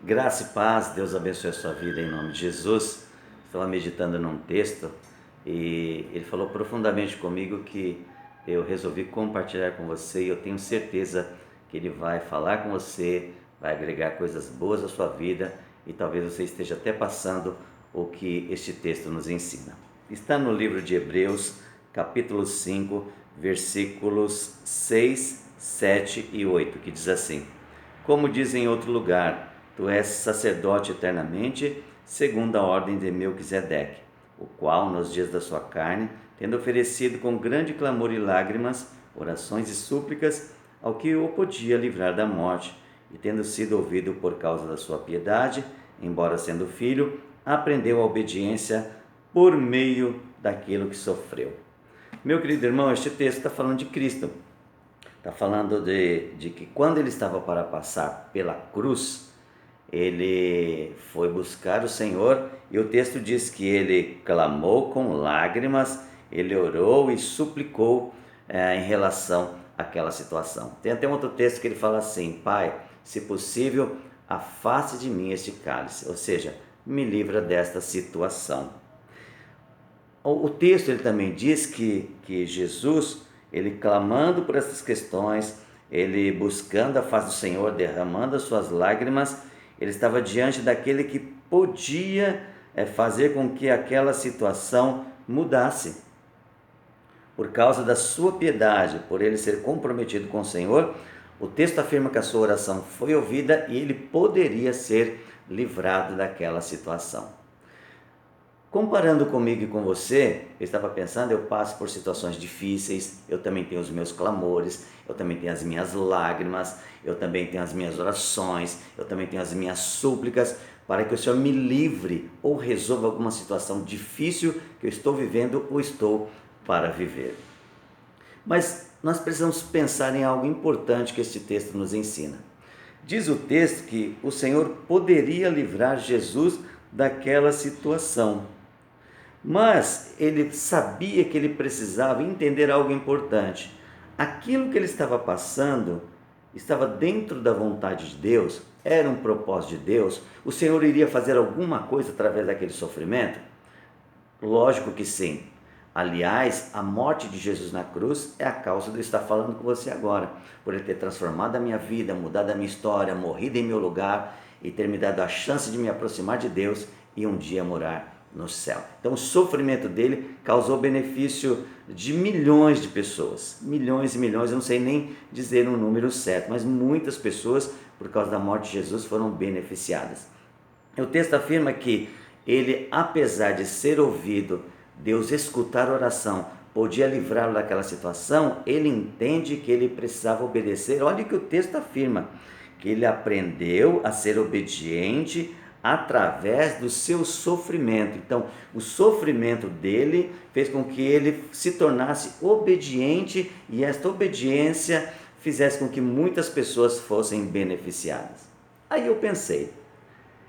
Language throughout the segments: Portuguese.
Graça e paz, Deus abençoe a sua vida em nome de Jesus. Estava meditando num texto e ele falou profundamente comigo que eu resolvi compartilhar com você e eu tenho certeza que ele vai falar com você, vai agregar coisas boas à sua vida e talvez você esteja até passando o que este texto nos ensina. Está no livro de Hebreus, capítulo 5, versículos 6, 7 e 8, que diz assim: Como diz em outro lugar, tu és sacerdote eternamente, segundo a ordem de Melquisedeque, o qual, nos dias da sua carne, tendo oferecido com grande clamor e lágrimas, orações e súplicas, ao que o podia livrar da morte, e tendo sido ouvido por causa da sua piedade, embora sendo filho, aprendeu a obediência por meio daquilo que sofreu. Meu querido irmão, este texto está falando de Cristo. Está falando de que quando ele estava para passar pela cruz, ele foi buscar o Senhor e o texto diz que ele clamou com lágrimas, ele orou e suplicou em relação àquela situação. Tem até um outro texto que ele fala assim: Pai, se possível, afaste de mim este cálice, ou seja, me livra desta situação. O texto ele também diz que Jesus, ele clamando por essas questões, ele buscando a face do Senhor, derramando as suas lágrimas, ele estava diante daquele que podia fazer com que aquela situação mudasse. Por causa da sua piedade, por ele ser comprometido com o Senhor, o texto afirma que a sua oração foi ouvida e ele poderia ser livrado daquela situação. Comparando comigo e com você, eu estava pensando, eu passo por situações difíceis, eu também tenho os meus clamores, eu também tenho as minhas lágrimas, eu também tenho as minhas orações, eu também tenho as minhas súplicas para que o Senhor me livre ou resolva alguma situação difícil que eu estou vivendo ou estou para viver. Mas nós precisamos pensar em algo importante que este texto nos ensina. Diz o texto que o Senhor poderia livrar Jesus daquela situação. Mas ele sabia que ele precisava entender algo importante. Aquilo que ele estava passando estava dentro da vontade de Deus, era um propósito de Deus. O Senhor iria fazer alguma coisa através daquele sofrimento? Lógico que sim. Aliás, a morte de Jesus na cruz é a causa de eu estar falando com você agora, por ele ter transformado a minha vida, mudado a minha história, morrido em meu lugar e ter me dado a chance de me aproximar de Deus e um dia morar no céu. Então o sofrimento dele causou benefício de milhões de pessoas, milhões e milhões, eu não sei nem dizer um número certo, mas muitas pessoas, por causa da morte de Jesus, foram beneficiadas. O texto afirma que ele, apesar de ser ouvido, Deus escutar a oração, podia livrá-lo daquela situação, ele entende que ele precisava obedecer. Olha o que o texto afirma, que ele aprendeu a ser obediente através do seu sofrimento. Então, o sofrimento dele fez com que ele se tornasse obediente e esta obediência fizesse com que muitas pessoas fossem beneficiadas. Aí eu pensei,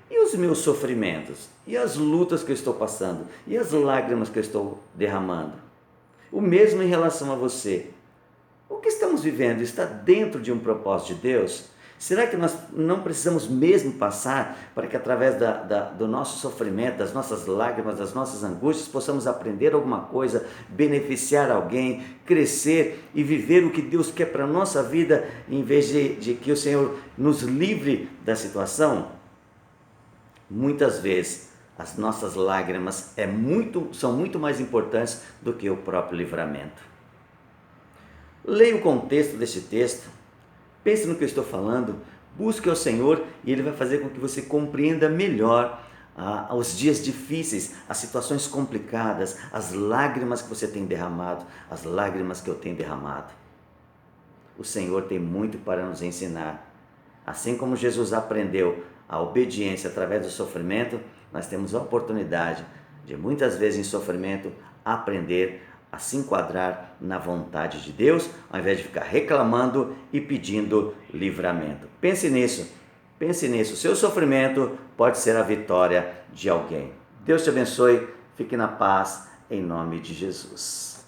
e os meus sofrimentos? E as lutas que eu estou passando? E as lágrimas que eu estou derramando? O mesmo em relação a você. O que estamos vivendo está dentro de um propósito de Deus? Será que nós não precisamos mesmo passar para que através do nosso sofrimento, das nossas lágrimas, das nossas angústias, possamos aprender alguma coisa, beneficiar alguém, crescer e viver o que Deus quer para a nossa vida, em vez de que o Senhor nos livre da situação? Muitas vezes as nossas lágrimas são muito mais importantes do que o próprio livramento. Leia o contexto deste texto, pense no que eu estou falando, busque ao Senhor e Ele vai fazer com que você compreenda melhor os dias difíceis, as situações complicadas, as lágrimas que você tem derramado, as lágrimas que eu tenho derramado. O Senhor tem muito para nos ensinar. Assim como Jesus aprendeu a obediência através do sofrimento, nós temos a oportunidade de muitas vezes em sofrimento aprender a se enquadrar na vontade de Deus, ao invés de ficar reclamando e pedindo livramento. Pense nisso, o seu sofrimento pode ser a vitória de alguém. Deus te abençoe, fique na paz, em nome de Jesus.